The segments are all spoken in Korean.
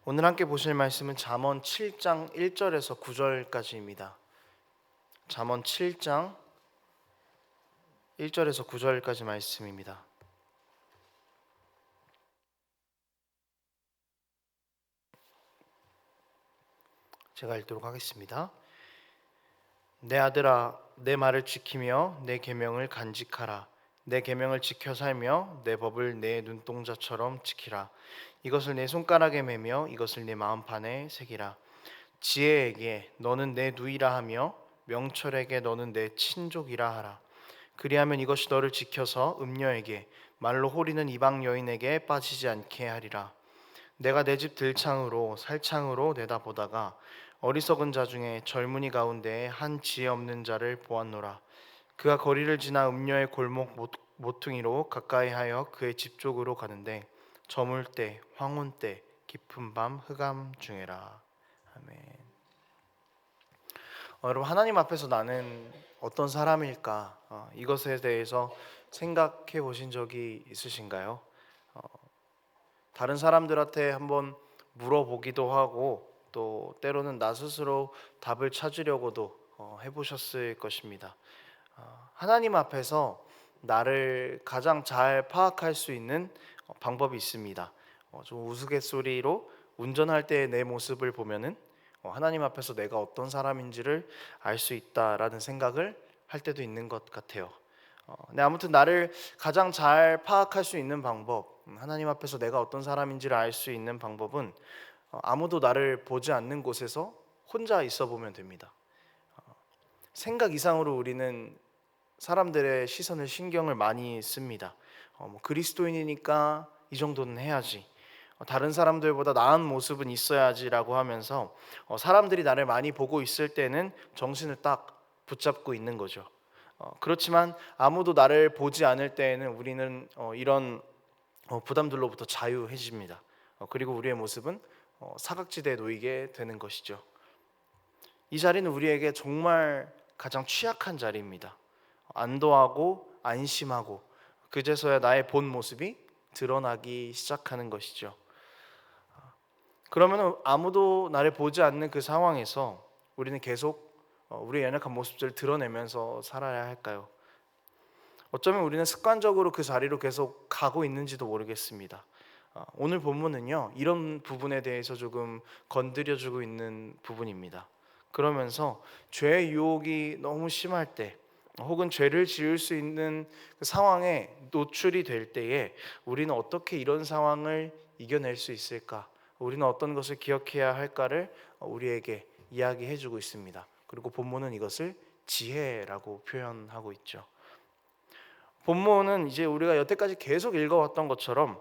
오늘 함께 보실 말씀은 잠언 7장 1절에서 9절까지입니다. 잠언 7장 1절에서 9절까지 말씀입니다. 제가 읽도록 하겠습니다. 내 아들아, 내 말을 지키며 내 계명을 간직하라. 내 계명을 지켜 살며 내 법을 내 눈동자처럼 지키라. 이것을 내 손가락에 매며 이것을 내 마음판에 새기라. 지혜에게 너는 내 누이라 하며 명철에게 너는 내 친족이라 하라. 그리하면 이것이 너를 지켜서 음녀에게 말로 호리는 이방 여인에게 빠지지 않게 하리라. 내가 내 집 들창으로 살창으로 내다보다가 어리석은 자 중에 젊은이 가운데 한 지혜 없는 자를 보았노라. 그가 거리를 지나 음녀의 골목 모퉁이로 가까이하여 그의 집 쪽으로 가는데 저물 때 황혼 때 깊은 밤 흑암 중에라. 아멘. 여러분, 하나님 앞에서 나는 어떤 사람일까? 이것에 대해서 생각해 보신 적이 있으신가요? 다른 사람들한테 한번 물어보기도 하고 또 때로는 나 스스로 답을 찾으려고도 해보셨을 것입니다. 하나님 앞에서 나를 가장 잘 파악할 수 있는 방법이 있습니다. 좀 우스갯소리로 운전할 때 내 모습을 보면은 하나님 앞에서 내가 어떤 사람인지를 알 수 있다라는 생각을 할 때도 있는 것 같아요. 네, 아무튼 나를 가장 잘 파악할 수 있는 방법, 하나님 앞에서 내가 어떤 사람인지를 알 수 있는 방법은 아무도 나를 보지 않는 곳에서 혼자 있어 보면 됩니다. 생각 이상으로 우리는 사람들의 시선을 신경을 많이 씁니다. 뭐 그리스도인이니까 이 정도는 해야지. 다른 사람들보다 나은 모습은 있어야지라고 하면서 사람들이 나를 많이 보고 있을 때는 정신을 딱 붙잡고 있는 거죠. 그렇지만 아무도 나를 보지 않을 때에는 우리는 이런 부담들로부터 자유해집니다. 그리고 우리의 모습은 사각지대에 놓이게 되는 것이죠. 이 자리는 우리에게 정말 가장 취약한 자리입니다. 안도하고 안심하고 그제서야 나의 본 모습이 드러나기 시작하는 것이죠. 그러면 아무도 나를 보지 않는 그 상황에서 우리는 계속 우리의 연약한 모습들을 드러내면서 살아야 할까요? 어쩌면 우리는 습관적으로 그 자리로 계속 가고 있는지도 모르겠습니다. 오늘 본문은요, 이런 부분에 대해서 조금 건드려주고 있는 부분입니다. 그러면서 죄의 유혹이 너무 심할 때 혹은 죄를 지을 수 있는 그 상황에 노출이 될 때에 우리는 어떻게 이런 상황을 이겨낼 수 있을까? 우리는 어떤 것을 기억해야 할까를 우리에게 이야기해주고 있습니다. 그리고 본문은 이것을 지혜라고 표현하고 있죠. 본문은 이제 우리가 여태까지 계속 읽어왔던 것처럼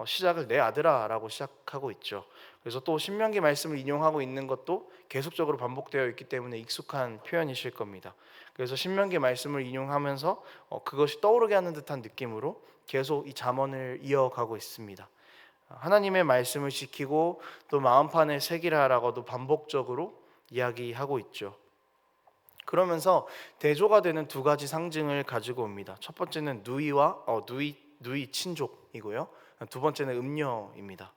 시작을 내 아들아라고 시작하고 있죠. 그래서 또 신명기 말씀을 인용하고 있는 것도 계속적으로 반복되어 있기 때문에 익숙한 표현이실 겁니다. 그래서 신명기 말씀을 인용하면서 그것이 떠오르게 하는 듯한 느낌으로 계속 이 잠언을 이어가고 있습니다. 하나님의 말씀을 지키고 또 마음판에 새기라라고도 반복적으로 이야기하고 있죠. 그러면서 대조가 되는 두 가지 상징을 가지고 옵니다. 첫 번째는 누이와 누이 친족이고요. 두 번째는 음녀입니다.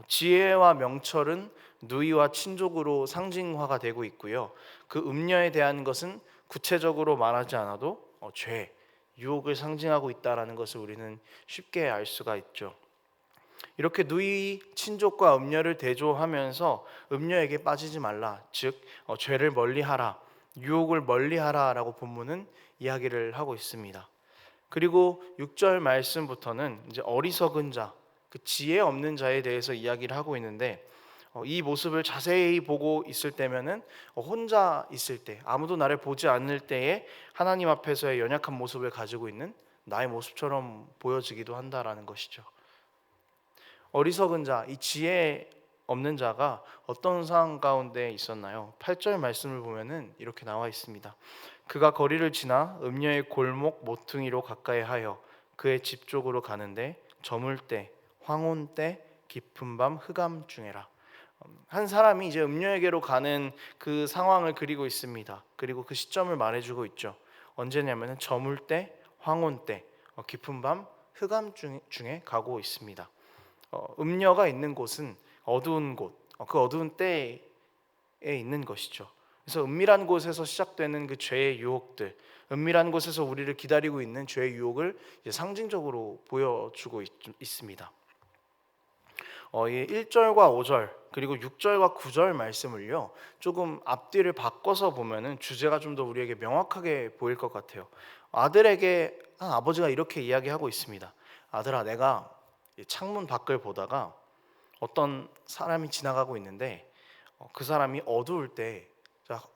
지혜와 명철은 누이와 친족으로 상징화가 되고 있고요. 그 음녀에 대한 것은 구체적으로 말하지 않아도 죄, 유혹을 상징하고 있다라는 것을 우리는 쉽게 알 수가 있죠. 이렇게 누이 친족과 음녀를 대조하면서 음녀에게 빠지지 말라, 즉 죄를 멀리하라, 유혹을 멀리하라라고 본문은 이야기를 하고 있습니다. 그리고 6절 말씀부터는 이제 어리석은 자, 그 지혜 없는 자에 대해서 이야기를 하고 있는데 이 모습을 자세히 보고 있을 때면은 혼자 있을 때, 아무도 나를 보지 않을 때에 하나님 앞에서의 연약한 모습을 가지고 있는 나의 모습처럼 보여지기도 한다라는 것이죠. 어리석은 자, 이 지혜 없는 자가 어떤 상황 가운데 있었나요? 8절 말씀을 보면은 이렇게 나와 있습니다. 그가 거리를 지나 음녀의 골목 모퉁이로 가까이 하여 그의 집 쪽으로 가는데 저물 때 황혼 때 깊은 밤 흑암 중에라. 한 사람이 이제 음녀에게로 가는 그 상황을 그리고 있습니다. 그리고 그 시점을 말해주고 있죠. 언제냐면은 저물 때 황혼 때 깊은 밤 흑암 중에 가고 있습니다. 음녀가 있는 곳은 어두운 곳, 그 어두운 때에 있는 것이죠. 그래서 은밀한 곳에서 시작되는 그 죄의 유혹들, 은밀한 곳에서 우리를 기다리고 있는 죄의 유혹을 이제 상징적으로 보여주고 있습니다. 이 1절과 5절 그리고 6절과 9절 말씀을요, 조금 앞뒤를 바꿔서 보면은 주제가 좀 더 우리에게 명확하게 보일 것 같아요. 아들에게 한 아버지가 이렇게 이야기하고 있습니다. 아들아, 내가 창문 밖을 보다가 어떤 사람이 지나가고 있는데 그 사람이 어두울 때,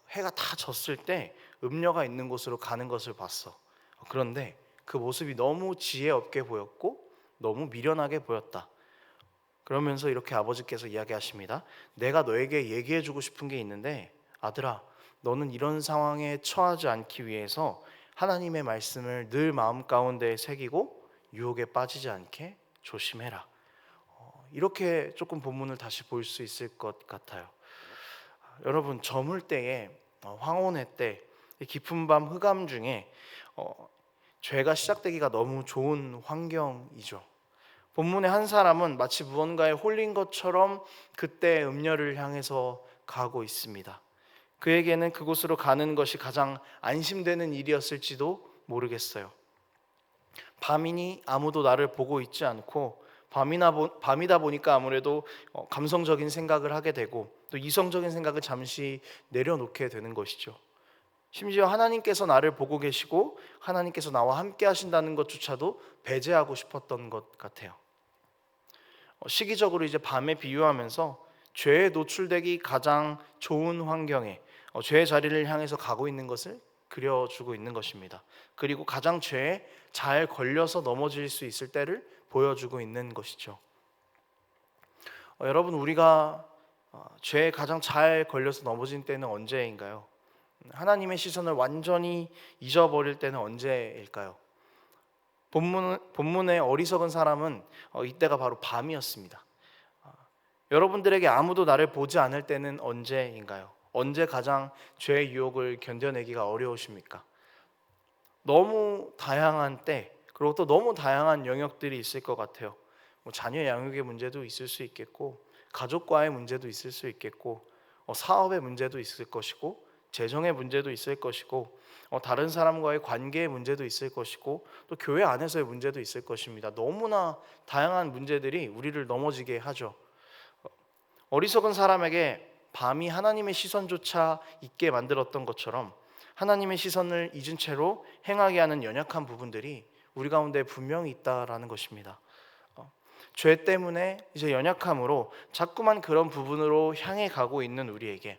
해가 다 졌을 때 음녀가 있는 곳으로 가는 것을 봤어. 그런데 그 모습이 너무 지혜 없게 보였고 너무 미련하게 보였다. 그러면서 이렇게 아버지께서 이야기하십니다. 내가 너에게 얘기해주고 싶은 게 있는데 아들아, 너는 이런 상황에 처하지 않기 위해서 하나님의 말씀을 늘 마음 가운데 새기고 유혹에 빠지지 않게 조심해라. 이렇게 조금 본문을 다시 볼 수 있을 것 같아요. 여러분, 저물 때에 황혼의 때 깊은 밤 흑암 중에 죄가 시작되기가 너무 좋은 환경이죠. 본문의 한 사람은 마치 무언가에 홀린 것처럼 그때 음녀를 향해서 가고 있습니다. 그에게는 그곳으로 가는 것이 가장 안심되는 일이었을지도 모르겠어요. 밤이니 아무도 나를 보고 있지 않고 밤이다 보니까 아무래도 감성적인 생각을 하게 되고 또 이성적인 생각을 잠시 내려놓게 되는 것이죠. 심지어 하나님께서 나를 보고 계시고 하나님께서 나와 함께 하신다는 것조차도 배제하고 싶었던 것 같아요. 시기적으로 이제 밤에 비유하면서 죄에 노출되기 가장 좋은 환경에 죄의 자리를 향해서 가고 있는 것을 그려주고 있는 것입니다. 그리고 가장 죄에 잘 걸려서 넘어질 수 있을 때를 보여주고 있는 것이죠. 여러분, 우리가 죄에 가장 잘 걸려서 넘어진 때는 언제인가요? 하나님의 시선을 완전히 잊어버릴 때는 언제일까요? 본문의 어리석은 사람은 이때가 바로 밤이었습니다. 여러분들에게 아무도 나를 보지 않을 때는 언제인가요? 언제 가장 죄의 유혹을 견뎌내기가 어려우십니까? 너무 다양한 때, 그리고 또 너무 다양한 영역들이 있을 것 같아요. 자녀 양육의 문제도 있을 수 있겠고, 가족과의 문제도 있을 수 있겠고, 사업의 문제도 있을 것이고, 재정의 문제도 있을 것이고, 다른 사람과의 관계의 문제도 있을 것이고, 또 교회 안에서의 문제도 있을 것입니다. 너무나 다양한 문제들이 우리를 넘어지게 하죠. 어리석은 사람에게 밤이 하나님의 시선조차 잊게 만들었던 것처럼 하나님의 시선을 잊은 채로 행하게 하는 연약한 부분들이 우리 가운데 분명히 있다라는 것입니다. 죄 때문에 이제 연약함으로 자꾸만 그런 부분으로 향해 가고 있는 우리에게,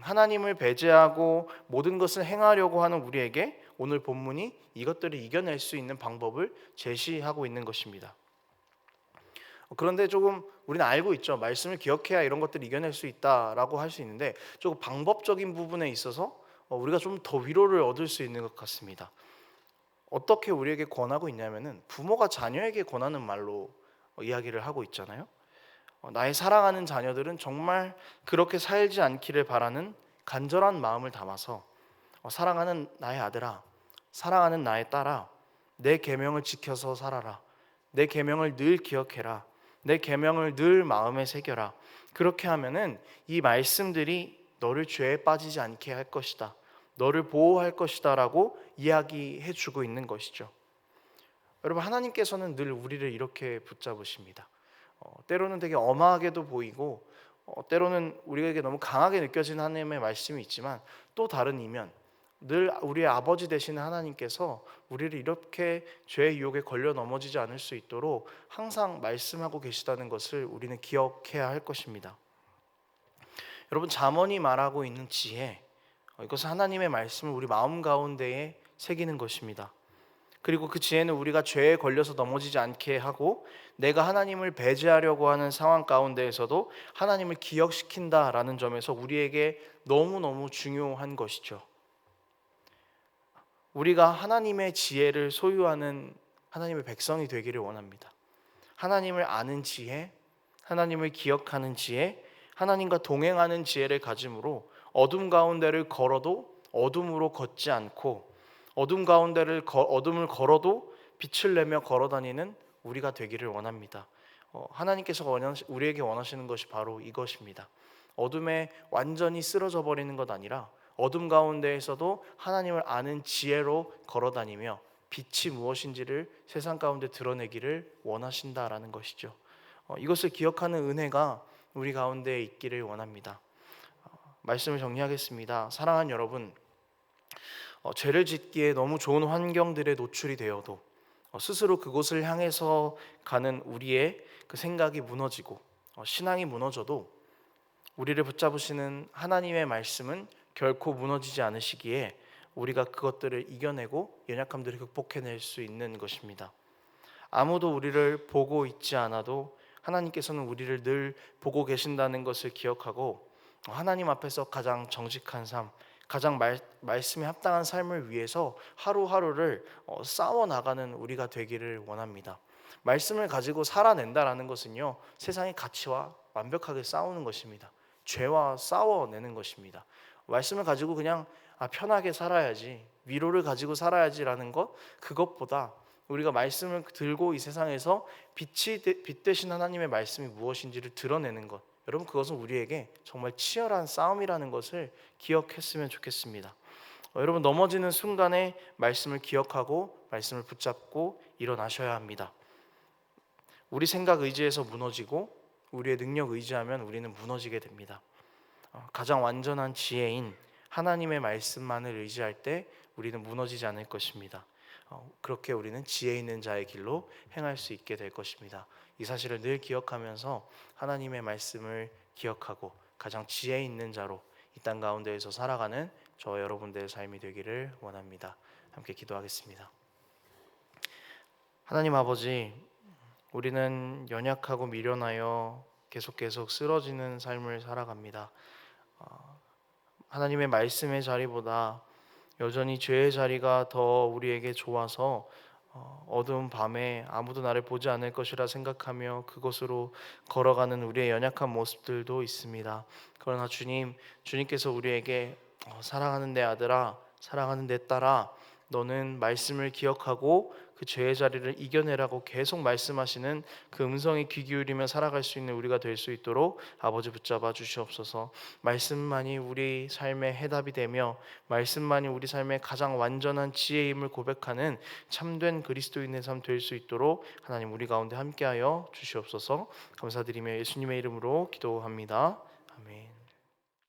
하나님을 배제하고 모든 것을 행하려고 하는 우리에게 오늘 본문이 이것들을 이겨낼 수 있는 방법을 제시하고 있는 것입니다. 그런데 조금 우리는 알고 있죠. 말씀을 기억해야 이런 것들을 이겨낼 수 있다라고 할 수 있는데 조금 방법적인 부분에 있어서 우리가 좀 더 위로를 얻을 수 있는 것 같습니다. 어떻게 우리에게 권하고 있냐면은 부모가 자녀에게 권하는 말로 이야기를 하고 있잖아요. 나의 사랑하는 자녀들은 정말 그렇게 살지 않기를 바라는 간절한 마음을 담아서 사랑하는 나의 아들아, 사랑하는 나의 딸아, 내 계명을 지켜서 살아라. 내 계명을 늘 기억해라. 내 계명을 늘 마음에 새겨라. 그렇게 하면은 이 말씀들이 너를 죄에 빠지지 않게 할 것이다. 너를 보호할 것이다라고 이야기해 주고 있는 것이죠. 여러분, 하나님께서는 늘 우리를 이렇게 붙잡으십니다. 때로는 되게 엄하게도 보이고 때로는 우리에게 너무 강하게 느껴지는 하나님의 말씀이 있지만 또 다른 이면 늘 우리의 아버지 되시는 하나님께서 우리를 이렇게 죄의 유혹에 걸려 넘어지지 않을 수 있도록 항상 말씀하고 계시다는 것을 우리는 기억해야 할 것입니다. 여러분, 잠언이 말하고 있는 지혜, 이것은 하나님의 말씀을 우리 마음 가운데에 새기는 것입니다. 그리고 그 지혜는 우리가 죄에 걸려서 넘어지지 않게 하고 내가 하나님을 배제하려고 하는 상황 가운데에서도 하나님을 기억시킨다라는 점에서 우리에게 너무너무 중요한 것이죠. 우리가 하나님의 지혜를 소유하는 하나님의 백성이 되기를 원합니다. 하나님을 아는 지혜, 하나님을 기억하는 지혜, 하나님과 동행하는 지혜를 가짐으로 어둠 가운데를 걸어도 어둠으로 걷지 않고 어둠을 걸어도 빛을 내며 걸어다니는 우리가 되기를 원합니다. 하나님께서 우리에게 원하시는 것이 바로 이것입니다. 어둠에 완전히 쓰러져 버리는 것 아니라 어둠 가운데에서도 하나님을 아는 지혜로 걸어다니며 빛이 무엇인지를 세상 가운데 드러내기를 원하신다라는 것이죠. 이것을 기억하는 은혜가 우리 가운데 있기를 원합니다. 말씀을 정리하겠습니다. 사랑하는 여러분, 죄를 짓기에 너무 좋은 환경들에 노출이 되어도 스스로 그곳을 향해서 가는 우리의 그 생각이 무너지고 신앙이 무너져도 우리를 붙잡으시는 하나님의 말씀은 결코 무너지지 않으시기에 우리가 그것들을 이겨내고 연약함들을 극복해낼 수 있는 것입니다. 아무도 우리를 보고 있지 않아도 하나님께서는 우리를 늘 보고 계신다는 것을 기억하고 하나님 앞에서 가장 정직한 삶, 가장 말씀에 합당한 삶을 위해서 하루하루를 싸워 나가는 우리가 되기를 원합니다. 말씀을 가지고 살아낸다라는 것은요, 세상의 가치와 완벽하게 싸우는 것입니다. 죄와 싸워내는 것입니다. 말씀을 가지고 그냥 편하게 살아야지, 위로를 가지고 살아야지라는 것, 그것보다 우리가 말씀을 들고 이 세상에서 빛 대신 하나님의 말씀이 무엇인지를 드러내는 것, 여러분 그것은 우리에게 정말 치열한 싸움이라는 것을 기억했으면 좋겠습니다. 여러분 넘어지는 순간에 말씀을 기억하고 말씀을 붙잡고 일어나셔야 합니다. 우리 생각 의지에서 무너지고 우리의 능력 의지하면 우리는 무너지게 됩니다. 가장 완전한 지혜인 하나님의 말씀만을 의지할 때 우리는 무너지지 않을 것입니다. 그렇게 우리는 지혜 있는 자의 길로 행할 수 있게 될 것입니다. 이 사실을 늘 기억하면서 하나님의 말씀을 기억하고 가장 지혜 있는 자로 이 땅 가운데에서 살아가는 저와 여러분들의 삶이 되기를 원합니다. 함께 기도하겠습니다. 하나님 아버지, 우리는 연약하고 미련하여 계속 쓰러지는 삶을 살아갑니다. 하나님의 말씀의 자리보다 여전히 죄의 자리가 더 우리에게 좋아서 어두운 밤에 아무도 나를 보지 않을 것이라 생각하며 그곳으로 걸어가는 우리의 연약한 모습들도 있습니다. 그러나 주님께서 우리에게 사랑하는 내 아들아, 사랑하는 내 딸아, 너는 말씀을 기억하고 그 죄의 자리를 이겨내라고 계속 말씀하시는 그 음성에 귀 기울이며 살아갈 수 있는 우리가 될 수 있도록 아버지 붙잡아 주시옵소서. 말씀만이 우리 삶의 해답이 되며 말씀만이 우리 삶의 가장 완전한 지혜임을 고백하는 참된 그리스도인의 삶 될 수 있도록 하나님 우리 가운데 함께하여 주시옵소서. 감사드리며 예수님의 이름으로 기도합니다. 아멘.